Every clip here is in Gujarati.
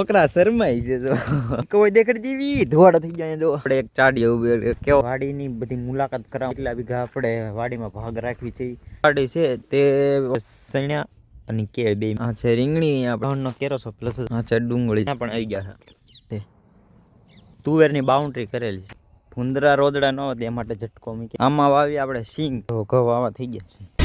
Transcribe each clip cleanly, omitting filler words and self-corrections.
છોકરા શરમાઈ છે તો કોઈ દેખાડી દેવી ધોવાડો થઈ જાય જો આપણે એક ચાડી ઉભી કેવો વાડીની બધી મુલાકાત કરાવ એટલા વીઘા આપણે વાડીમાં ભાગ રાખવી છે વાડી છે તે સણ્યા અને કે બે આ છે રીંગણી આપણો કેરો છો પ્લસ આ છે ડુંગળી પણ આવી ગયા છે તુવેરની બાઉન્ડ્રી કરેલી છે ભૂંદરા રોદડા ન હોય એ માટે ઝટકો મૂકી આમાં વાવી આપણે સિંગ ઘઉં વાવા થઈ ગયા છે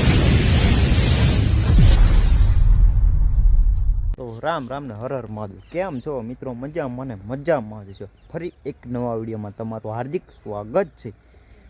તો રામ રામ ને હર હર મહાદેવ કેમ છો મિત્રો મજામાં મને મજામાં જ છો ફરી એક નવા વિડીયોમાં તમારું હાર્દિક સ્વાગત છે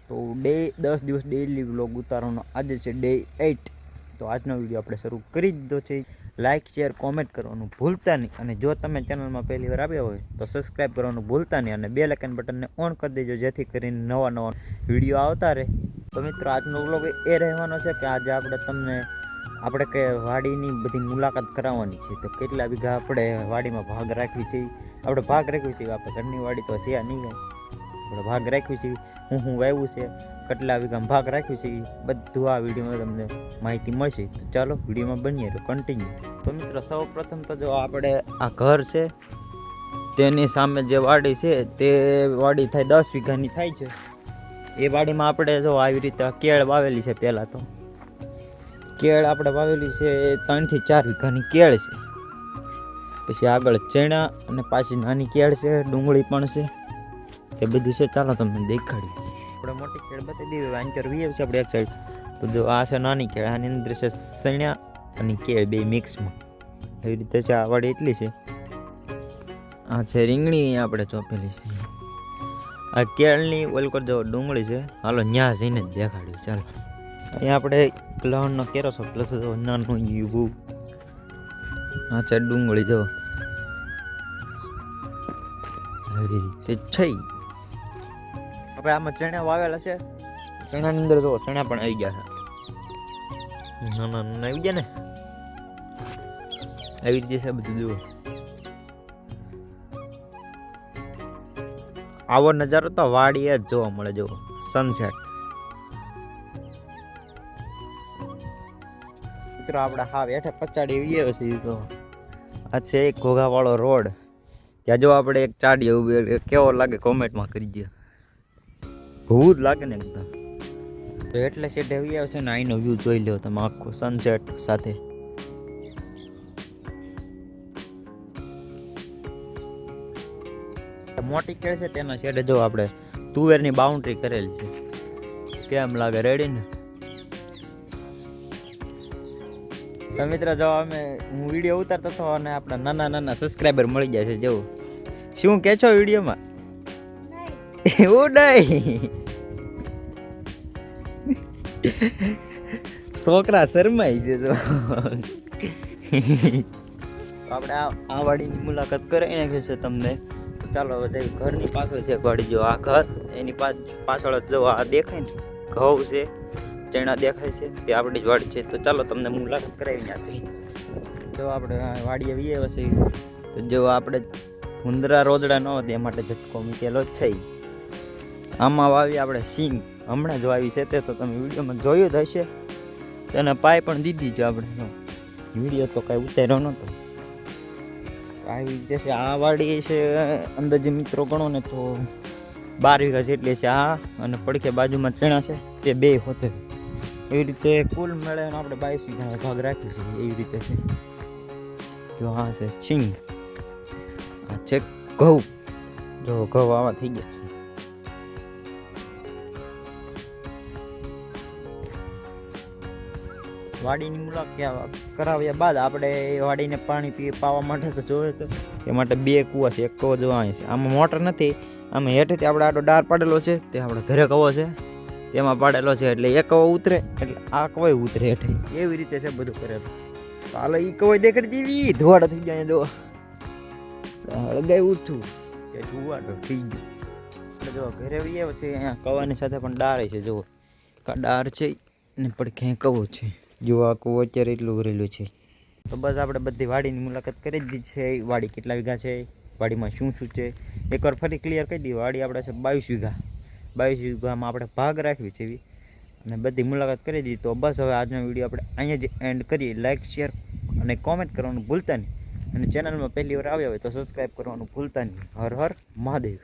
તો 10 દિવસ ડેઈલી વ્લોગ ઉતારવાનો આજે છે ડે 8 તો આજનો વિડીયો આપણે શરૂ કરી દીધો છે લાઇક શેર કોમેન્ટ કરવાનું ભૂલતા નહીં અને જો તમે ચેનલમાં પહેલી વાર આવ્યા હોય તો સબસ્ક્રાઈબ કરવાનું ભૂલતા નહીં અને બેલ આઇકન બટનને ઓન કરી દેજો જેથી કરીને નવા વિડીયો આવતા રહે તો મિત્રો આજનો વ્લોગ એ રહેવાનો છે કે આજે આપણે કે વાડીની બધી મુલાકાત કરાવવાની છે તો કેટલા વીઘા આપણે વાડીમાં ભાગ રાખવી છે આપણે ભાગ રાખવી છે આપણે ઘરની વાડી તો છે નહીં આપણે ભાગ રાખવી છે હું વાવ્યું છે કેટલા વીઘામાં ભાગ રાખ્યું છે બધું આ વિડીયોમાં તમને માહિતી મળશે તો ચાલો વિડીયોમાં બનીએ તો કન્ટિન્યુ તો મિત્રો સૌ પ્રથમ તો જો આપણે આ ઘર છે તેની સામે જે વાડી છે તે વાડી થાય 10 વીઘાની થાય છે એ વાડીમાં આપણે જો આવી રીતે કેળ વાવેલી છે પહેલાં તો કેળ આપણે વાવેલી છે 3 થી 4 વીઘાની કેળ છે પછી આગળ ચણા અને પાછી નાની કેળ છે ડુંગળી પણ છે તે બધું છે ચાલો તમને દેખાડીએ આપણે મોટી કેળ બતાવી દઈએ વાંચર વીએ છે આપણે એક સાઈડ તો જો આ છે નાની કેળ આની અંદર છે ચણા અને કેળ બે મિક્સમાં એવી રીતે છે આ વાડી એટલી છે આ છે રીંગણી આપણે ચોપેલી છે આ કેળની ઓલકોર જો ડુંગળી છે હાલો ન્યા જઈને જ દેખાડ્યું ચાલો અહીંયા આપણે લહણનો કેરો છો પ્લસ નાનું યુવું આ છે ડુંગળી જો આવી રીતે છે આપણે આમાં ચણા વાવેલા છે ચણાની અંદર જો ચણા પણ આવી ગયા છે નાના નાના આવી ગયા ને આવી રીતે છે બધું જુઓ આવો નજારો તો વાડીએ જ જોવા મળે જો સનસેટ મિત્રો આપણે હાવ હેઠે પચાડી આવીએ છીએ તો આ છે એક ઘોઘાવાળો રોડ ત્યાં જો આપણે એક ચાડી ઉભી કેવો લાગે કોમેન્ટમાં કરી દે ભૂત લાગે ને એકદમ તો એટલે સેટે આવી આવશે ને અહીંનો વ્યૂ જોઈ લો તમે આખો સનસેટ સાથે મોટી કેળ છે તેના શેડે જો આપણે તુવેરની બાઉન્ડ્રી કરેલી છે કેમ લાગે રેડી ને તો મિત્ર જો હું વિડીયો ઉતારતો હતો અને આપણા નાના સબસ્ક્રાઈબર મળી જાય છે જેવું શું કે છો વિડીયોમાં એવું નહીં છોકરા શરમાઈ છે તો આપણે આ વાડીની મુલાકાત કરાવી નાખી છે તમને ચાલો હવે ઘરની પાછળ છે વાડી જો આ ઘર એની પાછળ જ જો આ દેખાય ને ઘઉં છે ચણા દેખાય છે તે આપણી જ વાડી છે તો ચાલો તમને મુલાકાત કરાવી નાખી જો આપણે વાડીએ વીએ છે તો જો આપણે ભૂંદરા રોદડા ન હોય એ માટે ઝટકો મૂકેલો જ છે આમાં વાવી આપણે સિંગ હમણાં જ વાવી છે તે તો તમે વિડીયોમાં જોયું જ હશે તેને પાય પણ દીધી છે આપણે વિડીયો તો કાંઈ ઉતાર્યો નહોતો આવી રીતે છે આ વાડી છે અંદાજે મિત્રો ગણો ને તો 12 વીઘા જેટલી છે આ અને પડખે બાજુમાં ચણા છે તે બે હોતે એવી રીતે કુલ મળે આપણે 22 વીઘા ભાગ રાખ્યું છે એવી રીતે છે જો હા છે સિંગ આ છે ઘઉં જો ઘઉં આવા થઈ ગયા છે વાડીની મુલાકાત કરાવ્યા બાદ આપણે વાડીને પાણી પાવા માટે તો જોવે તો એ માટે 2 કૂવા છે એક કૂવો જો અહીં છે આમાં મોટર નથી આમાં હેઠેથી આપણે આડો ડાર પાડેલો છે તે આપણે ઘરે કૂવો છે તેમાં પાડેલો છે એટલે એક કૂવો ઉતરે એટલે આ કૂવો ઉતરે હેઠે એવી રીતે છે બધું કરેલું તો હાલો એ કૂવો દેખાડી દેવી ધોવાડો થઈ જાય જો હળગાઈ ઉઠું કે ધોવાડો થઈ ગયો એટલે જો ઘરે આવીએ પછી અહીંયા કૂવાની સાથે પણ ડાર છે જુઓ ડાર છે ને પડખે કૂવો છે જો આ કૂવો અત્યારે એટલું ભરેલું છે તો બસ આપણે બધી વાડીની મુલાકાત કરી જ દીધી છે વાડી કેટલા વીઘા છે વાડીમાં શું છે એકવાર ફરી ક્લિયર કરી દઈએ વાડી આપણે છે 22 વીઘામાં આપણે ભાગ રાખવી છે એવી અને બધી મુલાકાત કરી દીધી તો બસ હવે આજનો વિડીયો આપણે અહીંયા જ એન્ડ કરીએ લાઇક શેર અને કોમેન્ટ કરવાનું ભૂલતા નહીં અને ચેનલમાં પહેલી વાર આવ્યા હોય તો સબસ્ક્રાઈબ કરવાનું ભૂલતા નહીં. હર હર મહાદેવ.